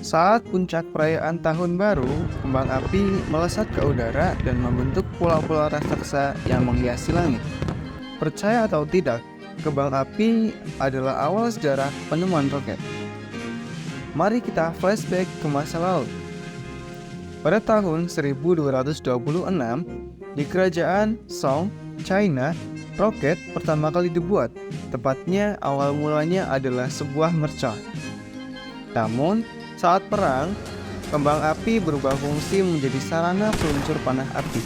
Saat puncak perayaan Tahun Baru, kembang api melesat ke udara dan membentuk pulau-pulau raksasa yang menghiasi langit. Percaya atau tidak, kembang api adalah awal sejarah penemuan roket. Mari kita flashback ke masa lalu. Pada tahun 1226, di kerajaan Song, China, roket pertama kali dibuat. Tepatnya awal mulanya adalah sebuah mercon. Namun, saat perang, kembang api berubah fungsi menjadi sarana peluncur panah api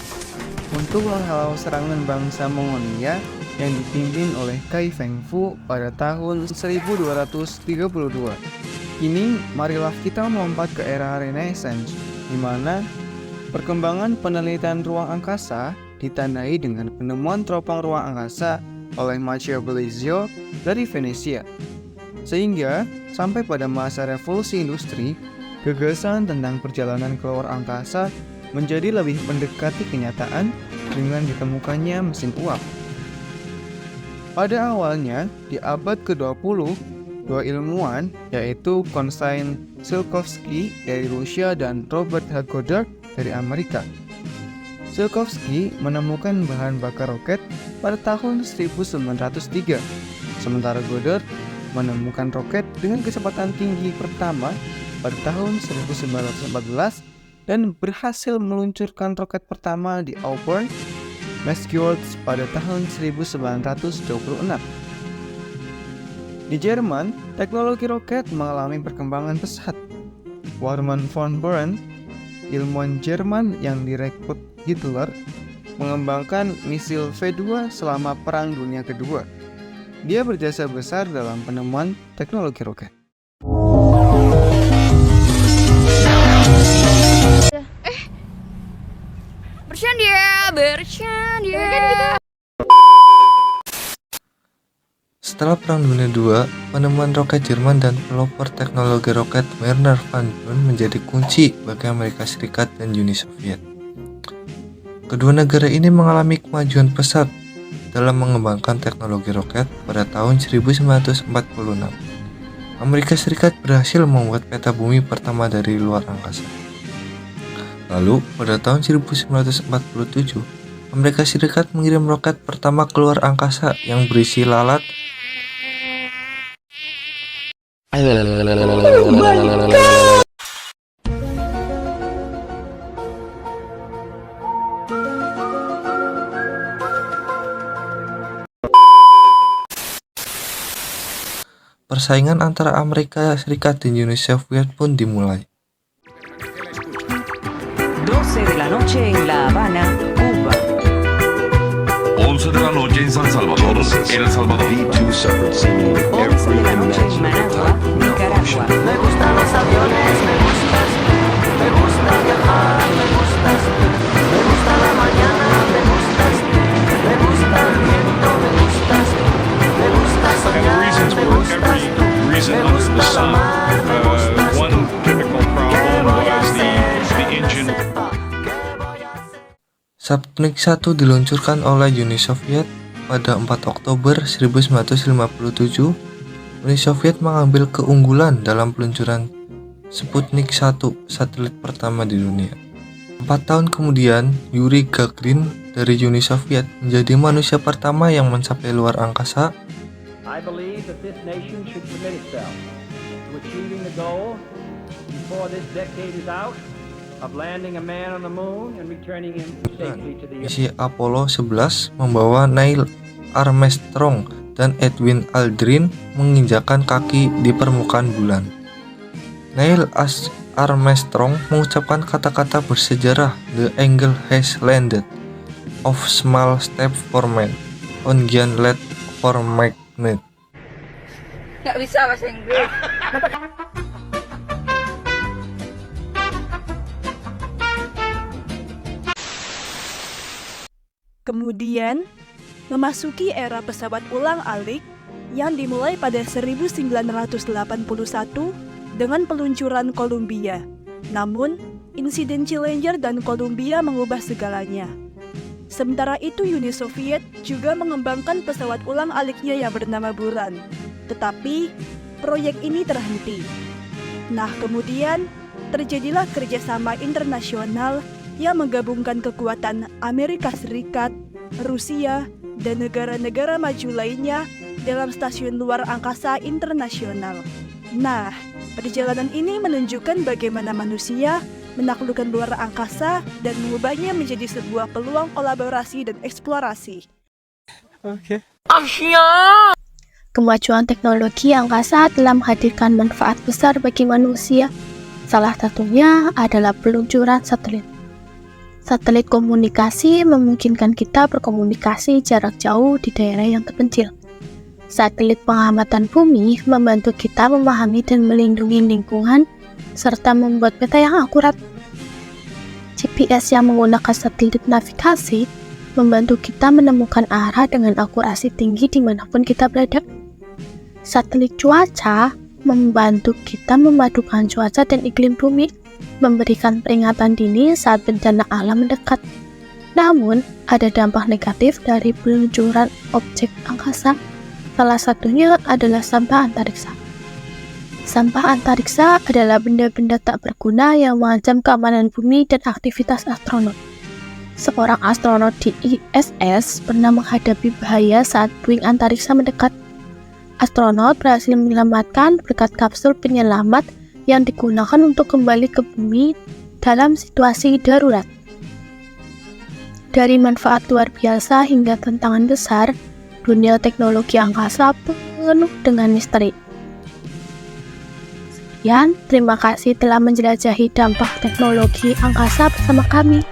untuk menghalau serangan bangsa Mongolia yang dipimpin oleh Kai Fengfu pada tahun 1232. Kini, marilah kita melompat ke era Renaissance, di mana perkembangan penelitian ruang angkasa ditandai dengan penemuan teropong ruang angkasa oleh Matteo Bellizio dari Venesia. Sehingga, sampai pada masa revolusi industri, gagasan tentang perjalanan ke luar angkasa menjadi lebih mendekati kenyataan dengan ditemukannya mesin uap. Pada awalnya, di abad ke-20, dua ilmuwan, yaitu Konstantin Tsiolkovsky dari Rusia dan Robert H. Goddard dari Amerika. Tsiolkovsky menemukan bahan bakar roket pada tahun 1903, sementara Goddard menemukan roket dengan kecepatan tinggi pertama pada tahun 1914 dan berhasil meluncurkan roket pertama di Auburn, Massachusetts pada tahun 1926. Di Jerman, teknologi roket mengalami perkembangan pesat. Hermann von Braun, ilmuwan Jerman yang direkrut Hitler, mengembangkan misil V2 selama Perang Dunia Kedua. Dia berjasa besar dalam penemuan teknologi roket. Bercanda. Setelah Perang Dunia II, penemuan roket Jerman dan pelopor teknologi roket Wernher von Braun menjadi kunci bagi Amerika Serikat dan Uni Soviet. Kedua negara ini mengalami kemajuan pesat dalam mengembangkan teknologi roket pada tahun 1946. Amerika Serikat berhasil membuat peta bumi pertama dari luar angkasa. Lalu, pada tahun 1947, Amerika Serikat mengirim roket pertama ke luar angkasa yang berisi lalat Persaingan antara Amerika Serikat dan Uni Soviet pun dimulai. 12 de la noche en La Habana, Cuba. 11 de la noche en San Salvador, El Salvador. 11 de la noche en Managua, Nicaragua. Me gustan los aviones, me gustas, me gusta viajar, me gustas, me gusta la mañana, me gustas, me gusta el viento, me gustas, me gusta soñar, me gustas, Reason me under the gusta la sun. mar, me gustas One tú. typical ¿Qué problem voy a was hacer? the engine. ¿Qué voy a hacer? Sputnik 1 diluncurkan oleh Uni Soviet pada 4 Oktober 1957. Uni Soviet mengambil keunggulan dalam peluncuran Sputnik 1, satelit pertama di dunia. 4 tahun kemudian, Yuri Gagarin dari Uni Soviet menjadi manusia pertama yang mencapai luar angkasa. I believe that this nation should commit itself to achieving the goal before this decade is out of landing a man on the moon and returning him safely to the earth. Misi Apollo 11 membawa Neil Armstrong dan Edwin Aldrin menginjakan kaki di permukaan bulan. Neil Armstrong mengucapkan kata-kata bersejarah, "The eagle has landed, of small step for man, on giant leap for magnet." Nggak bisa bahasa Inggris. Kemudian, memasuki era pesawat ulang-alik yang dimulai pada 1981 dengan peluncuran Columbia. Namun, insiden Challenger dan Columbia mengubah segalanya. Sementara itu, Uni Soviet juga mengembangkan pesawat ulang-aliknya yang bernama Buran. Tetapi, proyek ini terhenti. Nah, kemudian terjadilah kerjasama internasional yang menggabungkan kekuatan Amerika Serikat, Rusia, dan negara-negara maju lainnya dalam stasiun luar angkasa internasional. Nah, perjalanan ini menunjukkan bagaimana manusia menaklukkan luar angkasa dan mengubahnya menjadi sebuah peluang kolaborasi dan eksplorasi. Kemajuan teknologi angkasa telah menghadirkan manfaat besar bagi manusia. Salah satunya adalah peluncuran satelit. Satelit komunikasi memungkinkan kita berkomunikasi jarak jauh di daerah yang terpencil. Satelit pengamatan bumi membantu kita memahami dan melindungi lingkungan serta membuat peta yang akurat. GPS yang menggunakan satelit navigasi membantu kita menemukan arah dengan akurasi tinggi dimanapun kita berada. Satelit cuaca membantu kita memadukan cuaca dan iklim bumi, memberikan peringatan dini saat bencana alam mendekat. Namun, ada dampak negatif dari peluncuran objek angkasa. Salah satunya adalah sampah antariksa. Sampah antariksa adalah benda-benda tak berguna yang mengancam keamanan bumi dan aktivitas astronot. Seorang astronot di ISS pernah menghadapi bahaya saat puing antariksa mendekat. Astronot berhasil menyelamatkan berkat kapsul penyelamat yang digunakan untuk kembali ke bumi dalam situasi darurat. Dari manfaat luar biasa hingga tantangan besar, dunia teknologi angkasa penuh dengan misteri. Sekian, terima kasih telah menjelajahi dampak teknologi angkasa bersama kami.